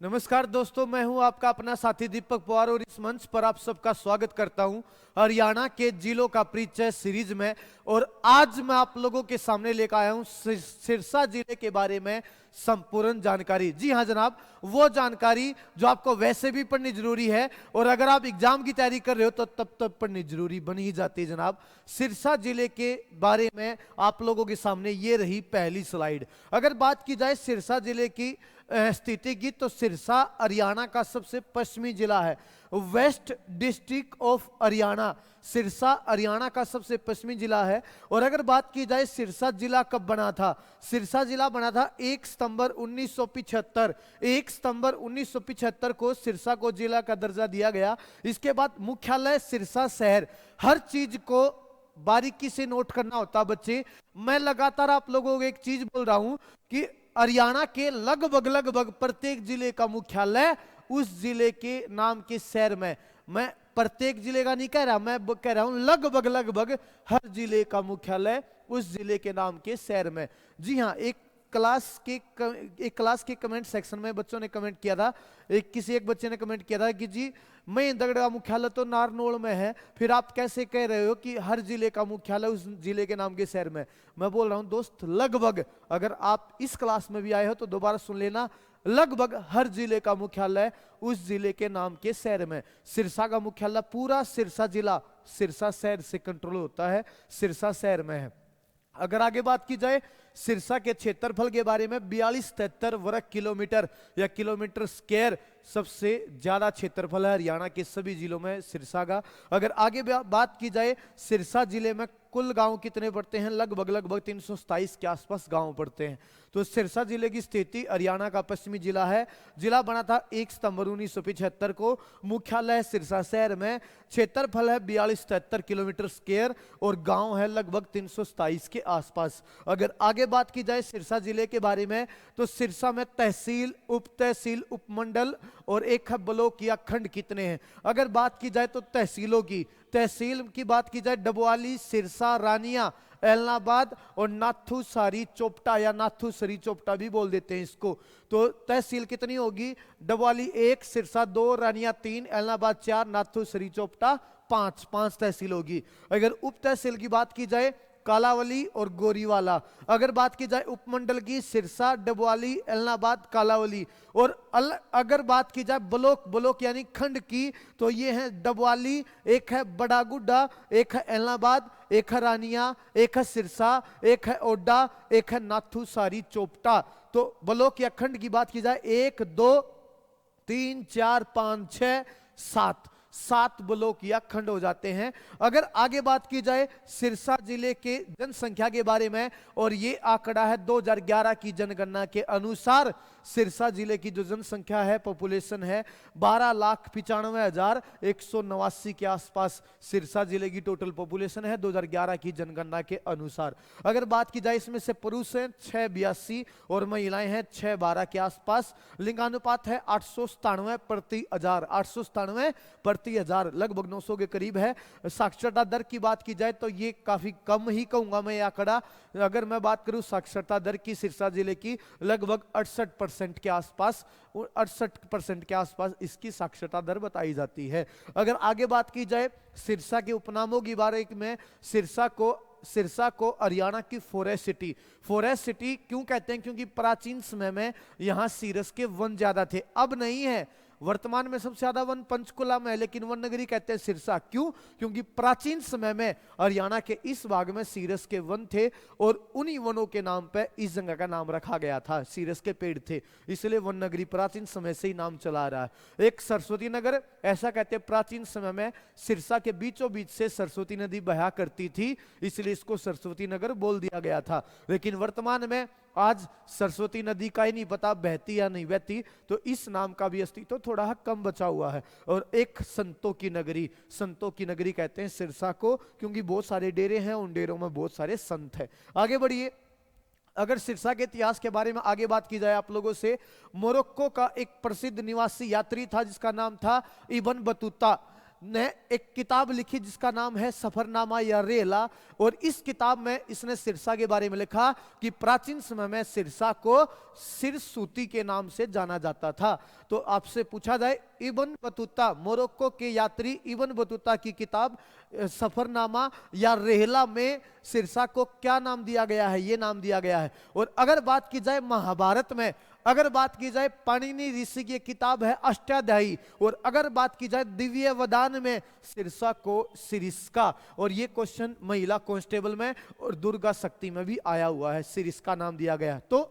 नमस्कार दोस्तों, मैं हूं आपका अपना साथी दीपक पवार और इस मंच पर आप सबका स्वागत करता हूं हरियाणा के जिलों का परिचय सीरीज में। और आज मैं आप लोगों के सामने लेकर आया हूं सिरसा जिले के बारे में संपूर्ण जानकारी। जी हां जनाब, वो जानकारी जो आपको वैसे भी पढ़नी जरूरी है और अगर आप एग्जाम की तैयारी कर रहे हो तो तब पढ़नी जरूरी बन ही जाती है। जनाब, सिरसा जिले के बारे में आप लोगों के सामने ये रही पहली स्लाइड। अगर बात की जाए सिरसा जिले की स्थिति की तो सिरसा हरियाणा का सबसे पश्चिमी जिला है। Waste district of Haryana, Sirsa Haryana का सबसे पश्चिमी जिला है। और अगर बात की जाए सिरसा जिला कब बना था, सिरसा जिला बना था 1 सितंबर 1975। 1 सितंबर 1975 को सिरसा को जिला का दर्जा दिया गया। इसके बाद मुख्यालय सिरसा शहर। हर चीज को बारीकी से नोट करना होता बच्चे। मैं लगातार आप लोगों को एक चीज बोल रहा हूं कि हरियाणा के लगभग प्रत्येक जिले का मुख्यालय उस जिले के नाम के शहर में। मैं प्रत्येक जिले का नहीं कह रहा, मैं कह रहा हूं लगभग हर जिले का मुख्यालय उस जिले के नाम के शहर में। जी हां, एक क्लास के कमेंट सेक्शन में बच्चों ने कमेंट किया था, किसी एक बच्चे ने कमेंट किया था कि जी महेंद्रगढ़ का मुख्यालय तो नारनौल में है, फिर आप कैसे कह रहे हो कि हर जिले का मुख्यालय उस जिले के नाम के शहर में। मैं बोल रहा हूं दोस्त, लगभग, अगर आप इस क्लास में भी आए हो तो दोबारा सुन लेना, लगभग हर जिले का मुख्यालय उस जिले के नाम के शहर में। सिरसा का मुख्यालय पूरा सिरसा जिला सिरसा शहर से कंट्रोल होता है, सिरसा शहर में है। अगर आगे बात की जाए सिरसा के क्षेत्रफल के बारे में, 4273 वर्ग किलोमीटर या किलोमीटर स्क्वायर सबसे ज्यादा क्षेत्रफल है हरियाणा के सभी जिलों में सिरसा का। अगर आगे बात की जाए सिरसा जिले में कुल गांव कितने पड़ते हैं, लगभग 327 के आसपास गांव पड़ते हैं। तो सिरसा जिले की स्थिति हरियाणा का पश्चिमी जिला है। जिला बना था 1 सितंबर 1975 को। मुख्यालय सिरसा शहर में। क्षेत्रफल है 4273 किलोमीटर स्क्वायर और गांव है लगभग 327 के आसपास। अगर आगे बात की जाए सिरसा जिले के बारे में तो सिरसा में तहसील, उप तहसील, उपमंडल और एक है ब्लॉक या खंड कितने हैं। अगर बात की जाए तो तहसीलों की, तहसील की बात की जाए डबवाली, सिरसा, रानिया, एलनाबाद और नाथूसारी चोपटा या नाथूसरी चोपटा भी बोल देते हैं इसको। तो तहसील कितनी होगी, डबवाली 1, सिरसा 2, रानिया 3, एलनाबाद 4, नाथूसरी चोपटा 5 तहसील होगी। अगर उप तहसील की बात की जाए कालावली और गोरीवाला। अगर बात की जाए उपमंडल की सिरसा, डबवाली, एलनाबाद, कालावली। और अगर बात की जाए ब्लॉक यानी खंड की तो ये है डबवाली, एक है बड़ा गुड्डा, एक है एलनाबाद, एक है रानिया, एक है सिरसा, एक है ओडा, एक है नाथूसारी चोपटा। तो ब्लॉक या खंड की बात की जाए 1 2 3 4 5 6 7 ब्लॉक या खंड हो जाते हैं। अगर आगे बात की जाए सिरसा जिले के जनसंख्या के बारे में, और ये आंकड़ा है 2011 की जनगणना के अनुसार, सिरसा जिले की जो जनसंख्या है, पॉपुलेशन है 12,95,189 के आसपास सिरसा जिले की टोटल पॉपुलेशन है 2011 की जनगणना के अनुसार। अगर बात की जाए इसमें से पुरुष हैं 682 और महिलाएं हैं 612 के आसपास। लिंगानुपात है 897 प्रति हजार, 897 प्रति हजार, लगभग 900 के करीब है। साक्षरता दर की बात की जाए तो ये काफी कम ही कहूंगा मैं ये आंकड़ा। अगर मैं बात करूं साक्षरता दर की सिरसा जिले की, लगभग 68% के आसपास, 68% के आसपास इसकी साक्षरता दर बताई जाती है। अगर आगे बात की जाए सिरसा के उपनामों की बारे में, सिरसा को हरियाणा की फॉरेस्ट सिटी क्यों कहते हैं, क्योंकि प्राचीन समय में यहां सीरस के वन ज्यादा थे। अब नहीं है, वर्तमान में सबसे ज्यादा वन पंचकुला में है, लेकिन वन नगरी कहते हैं सिरसा। क्यों, क्योंकि प्राचीन समय में हरियाणा के इस भाग में सीरस के वन थे और उन्हीं वनों के नाम पे इस जगह का नाम रखा गया था। सीरस के पेड़ थे, इसलिए वन नगरी प्राचीन समय से ही नाम चला रहा है। एक सरस्वती नगर, ऐसा कहते हैं प्राचीन समय में सिरसा के बीचों बीच से सरस्वती नदी बहा करती थी, इसलिए इसको सरस्वती नगर बोल दिया गया था। लेकिन वर्तमान में आज सरस्वती नदी का ही नहीं पता बहती या नहीं बहती, तो इस नाम का भी अस्तित्व थोड़ा कम बचा हुआ है। और एक संतों की नगरी कहते हैं सिरसा को, क्योंकि बहुत सारे डेरे हैं, उन डेरों में बहुत सारे संत हैं। आगे बढ़िए, अगर सिरसा के इतिहास के बारे में आगे बात की जाए आप लोगों से, मोरक्को का एक प्रसिद्ध निवासी यात्री था जिसका नाम था इब्न बतूता। ने एक किताब लिखी जिसका नाम है सफरनामा या रेला, और इस किताब में इसने सिरसा के बारे में लिखा कि प्राचीन समय में सिरसा को सिरसूती के नाम से जाना जाता था। तो आपसे पूछा जाए, इब्न बतूता, मोरक्को के यात्री इब्न बतूता की किताब सफरनामा या रेहला में सिरसा को क्या नाम दिया गया है? ये नाम दिया गया है। और अगर बात की जाए महाभारत में, अगर बात की जाए पाणिनि ऋषि की किताब है अष्टाध्यायी, और अगर बात की जाए दिव्य वदान में सिरसा को सिरिस्का, और ये क्वेश्चन महिला कांस्टेबल में और दुर्गा शक्ति में भी आया हुआ है, सिरिस्का नाम दिया गया। तो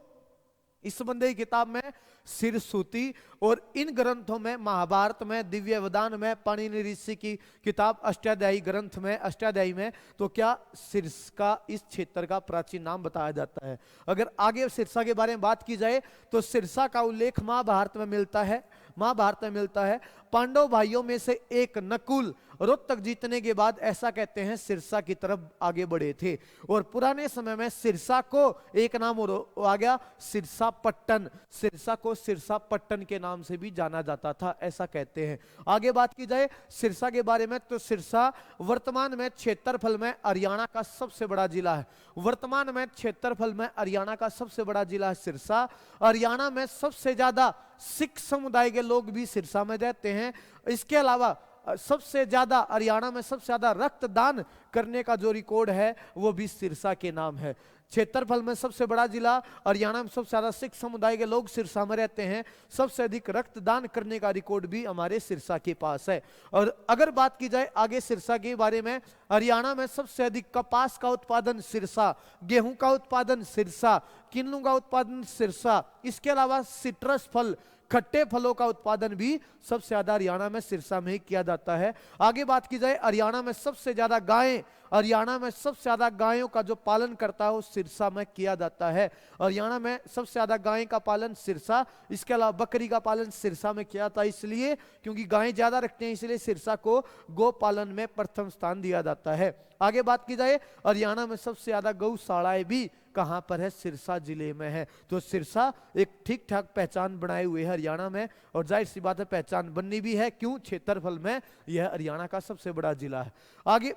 इस संबंधी की किताब में सिरसूती, और इन ग्रंथों में महाभारत में, दिव्य वदान में, पाणिनि ऋषि की किताब अष्टाध्यायी ग्रंथ में, अष्टाध्यायी में, तो क्या सिरसा इस क्षेत्र का प्राचीन नाम बताया जाता है। अगर आगे सिरसा के बारे में बात की जाए तो सिरसा का उल्लेख महाभारत में मिलता है। महाभारत में मिलता है, पांडव भाइयों में से एक नकुल रोहतक जीतने के बाद ऐसा कहते हैं सिरसा की तरफ आगे बढ़े थे, और पुराने समय में सिरसा को एक नाम और आ गया, सिरसा पट्टन। सिरसा को सिरसा पट्टन के नाम से भी जाना जाता था, ऐसा कहते हैं। आगे बात की जाए सिरसा के बारे में तो सिरसा वर्तमान में क्षेत्रफल में हरियाणा का सबसे बड़ा जिला है। वर्तमान में क्षेत्रफल में हरियाणा का सबसे बड़ा जिला है सिरसा। हरियाणा में सबसे ज्यादा सिख समुदाय के लोग भी सिरसा में रहते हैं। इसके अलावा सबसे ज्यादा हरियाणा में सबसे ज्यादा रक्तदान करने का जो रिकॉर्ड है वो भी सिरसा के नाम है। क्षेत्रफल में सबसे बड़ा जिला, हरियाणा में सबसे ज्यादा सिख समुदाय के लोग सिरसा में रहते हैं, सबसे अधिक रक्तदान करने का रिकॉर्ड भी हमारे सिरसा के पास है। और अगर बात की जाए आगे सिरसा के बारे में, हरियाणा में सबसे अधिक कपास का उत्पादन सिरसा, गेहूं का उत्पादन सिरसा, किन्नू का उत्पादन सिरसा, इसके अलावा सिट्रस फल, खट्टे फलों का उत्पादन भी सबसे ज्यादा हरियाणा में सिरसा में ही किया जाता है। आगे बात की जाए हरियाणा में सबसे ज्यादा गायें, हरियाणा में सबसे ज्यादा गायों का जो पालन करता है वो सिरसा में किया जाता है। हरियाणा में सबसे ज्यादा गाय का पालन सिरसा, इसके अलावा बकरी का पालन सिरसा में किया जाता है, इसलिए क्योंकि गायें ज्यादा रखते हैं इसलिए सिरसा को गौ पालन में प्रथम स्थान दिया जाता है। आगे बात की जाए हरियाणा में सबसे ज्यादा गौशालाएं भी कहां पर है? सिरसा जिले में है। तो सिरसा एक ठीक ठाक पहचान बनाए हुए है हरियाणा में, और जाहिर सी बात है पहचान बननी भी है, क्यों? क्षेत्रफल में यह हरियाणा का सबसे बड़ा जिला है। आगे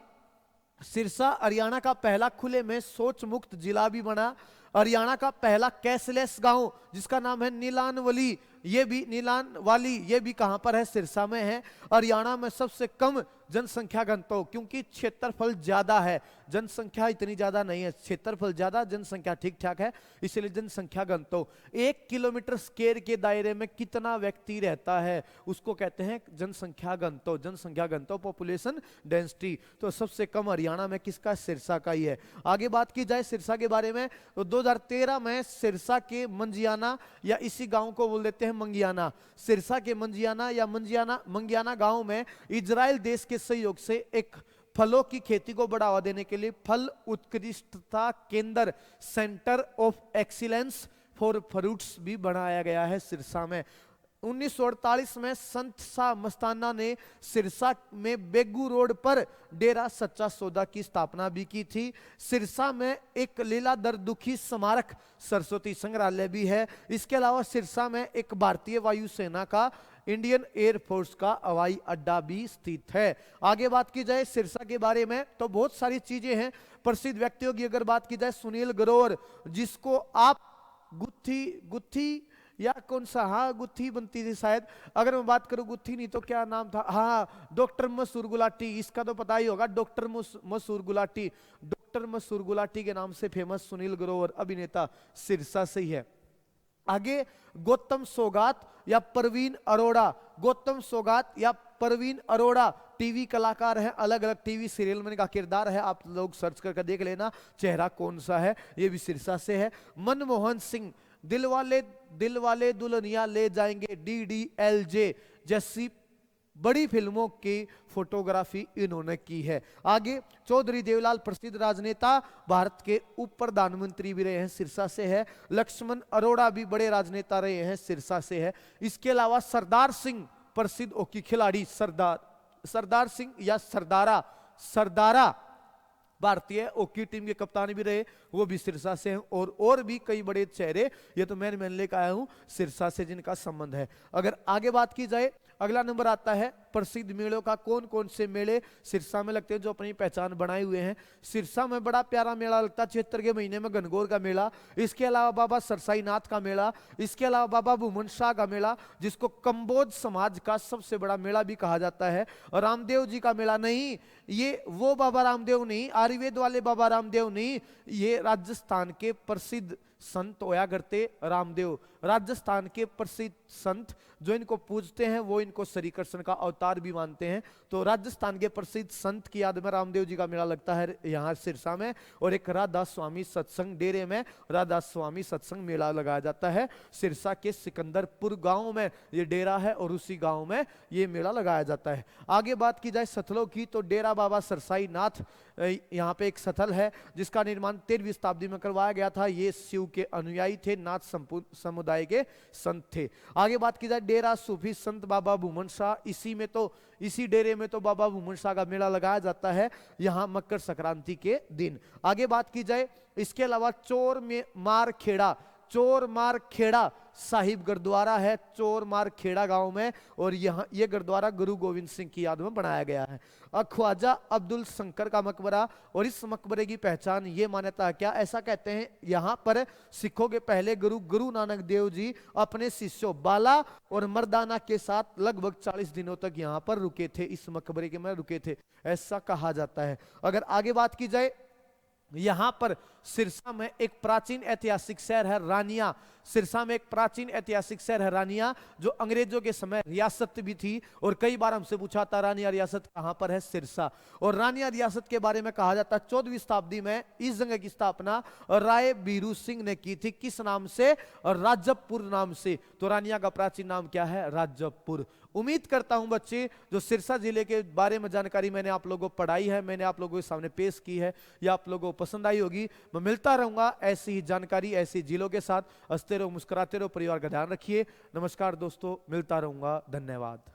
सिरसा हरियाणा का पहला खुले में शौच मुक्त जिला भी बना। हरियाणा का पहला कैशलेस गांव जिसका नाम है नीलानवाली, ये भी नीलानवाली, ये भी कहां पर है? सिरसा में है। हरियाणा में सबसे कम जनसंख्या घनत्व, क्योंकि क्षेत्रफल ज्यादा है, जनसंख्या इतनी ज्यादा नहीं है, क्षेत्रफल ज्यादा, जनसंख्या ठीक ठाक है, इसलिए जनसंख्या घनत्व 1 किलोमीटर स्क्वायर के दायरे में कितना व्यक्ति रहता है उसको कहते हैं जनसंख्या घनत्व। जनसंख्या घनत्व, पॉपुलेशन डेंसिटी, तो सबसे कम हरियाणा में किसका? सिरसा का ही है। आगे बात की जाए सिरसा के बारे में तो 2013 में सिरसा के मंजियाना, या इसी गांव को बोल देते हैं मंगियाना, सिरसा के मंजियाना या मंगियाना गांव में इजराइल देश के सहयोग से एक फलों की खेती को बढ़ावा देने के लिए फल उत्कृष्टता केंद्र, centre of excellence for fruits भी बनाया गया है सिरसा में। 1948 में संत शाह मस्ताना ने सिरसा में बेगू रोड पर डेरा सच्चा सौदा की स्थापना भी की थी। सिरसा में एक लीलाधर दुखी स्मारक सरस्वती संग्रहालय भी है। इसके अलावा सिरसा में एक भारतीय वायुसेना का, इंडियन एयरफोर्स का हवाई अड्डा भी स्थित है। आगे बात की जाए सिरसा के बारे में तो बहुत सारी चीजें हैं। प्रसिद्ध व्यक्तियों की अगर बात की जाए, सुनील ग्रोवर, जिसको आप गुत्थी या कौन सा, हाँ गुत्थी बनती थी शायद, अगर मैं बात करूं गुत्थी नहीं तो क्या नाम था, हाँ डॉक्टर मसूर गुलाटी, इसका तो पता ही होगा, डॉक्टर मसूर गुलाटी, डॉक्टर मसूर गुलाटी के नाम से फेमस सुनील ग्रोवर अभिनेता सिरसा से ही है। आगे गौतम सौगात या परवीन अरोड़ा, गौतम सौगात या परवीन अरोड़ा टीवी कलाकार है, अलग अलग टीवी सीरियल में इनका किरदार है, आप लोग सर्च करके देख लेना चेहरा कौन सा है, ये भी सिरसा से है। मनमोहन सिंह, दिलवाले दुल्हनिया ले जाएंगे, DDLJ जैसी बड़ी फिल्मों की फोटोग्राफी इन्होंने की है। आगे चौधरी देवलाल, प्रसिद्ध राजनेता, भारत के उप प्रधानमंत्री भी रहे हैं, सिरसा से है। लक्ष्मण अरोड़ा भी बड़े राजनेता रहे हैं, सिरसा से है। इसके अलावा सरदार सिंह, प्रसिद्ध हॉकी खिलाड़ी, सरदार सिंह या सरदारा भारतीय हॉकी टीम के कप्तान भी रहे, वो भी सिरसा से हैं। और भी कई बड़े चेहरे, ये तो मैं लेकर आया हूं सिरसा से जिनका संबंध है। अगर आगे बात की जाए, अगला नंबर आता है प्रसिद्ध मेलों का कौन कौन से मेले सिरसा में लगते हैं जो अपनी पहचान बनाए हुए हैं। सिरसा में बड़ा प्यारा मेला लगता है चैत्र के महीने में, घनघोर का मेला। इसके अलावा बाबा सरसाई नाथ का मेला, इसके अलावा बाबा भूमन शाह का मेला, जिसको कंबोज समाज का सबसे बड़ा मेला भी कहा जाता है। और रामदेव जी का मेला नहीं, ये वो बाबा रामदेव नहीं, आयुर्वेद वाले बाबा रामदेव नहीं, ये राजस्थान के प्रसिद्ध संत होया करते रामदेव। राजस्थान के प्रसिद्ध संत जो इनको पूजते हैं वो इनको श्री कृष्ण का अवतार भी मानते हैं। तो राजस्थान के प्रसिद्ध संत की याद में रामदेव जी का मेला लगता है यहाँ सिरसा में। और एक राधा स्वामी सत्संग डेरे में राधा स्वामी सत्संग मेला लगाया जाता है। सिरसा के सिकंदरपुर गांव में ये डेरा है और उसी गांव में ये मेला लगाया जाता है। आगे बात की जाए सथलों की तो डेरा बाबा सरसाई नाथ यहाँ पे एक सथल है जिसका निर्माण 13वीं शताब्दी में करवाया गया था। ये शिव के अनुयायी थे, नाथ समुदाय के संत थे। आगे बात की जाए डेरा सूफी संत बाबा भूमन शाह, इसी डेरे में तो बाबा भूमन शाह का मेला लगाया जाता है यहाँ मकर संक्रांति के दिन। आगे बात की जाए इसके अलावा चोर मार खेड़ा साहिब गुरुद्वारा है चोर मार खेड़ा गांव में, और यहाँ ये गुरुद्वारा गुरु गोविंद सिंह की याद में बनाया गया है। ख्वाजा अब्दुल शंकर का मकबरा, और इस मकबरे की पहचान ये मान्यता क्या, ऐसा कहते हैं यहाँ पर सिखों के पहले गुरु नानक देव जी अपने शिष्यों बाला और मर्दाना के साथ लगभग 40 दिनों तक यहाँ पर रुके थे, इस मकबरे के में रुके थे, ऐसा कहा जाता है। अगर आगे बात की जाए यहां पर सिरसा में एक प्राचीन ऐतिहासिक शहर है रानिया। सिरसा में एक प्राचीन ऐतिहासिक शहर है रानिया जो अंग्रेजों के समय रियासत भी थी, और कई बार हमसे पूछा था रानिया रियासत कहां पर है, सिरसा। और रानिया रियासत के बारे में कहा जाता है 14वीं शताब्दी में इस जगह की स्थापना राय बीरू सिंह ने की थी। किस नाम से, राजपुर नाम से। तो रानिया का प्राचीन नाम क्या है, राजपुर। उम्मीद करता हूं बच्चे जो सिरसा जिले के बारे में जानकारी मैंने आप लोगों को पढ़ाई है, मैंने आप लोगों के सामने पेश की है, या आप लोगों को पसंद आई होगी। मैं मिलता रहूंगा ऐसी ही जानकारी ऐसी जिलों के साथ। हंसते रहो, मुस्कुराते रहो, परिवार का ध्यान रखिए। नमस्कार दोस्तों, मिलता रहूंगा, धन्यवाद।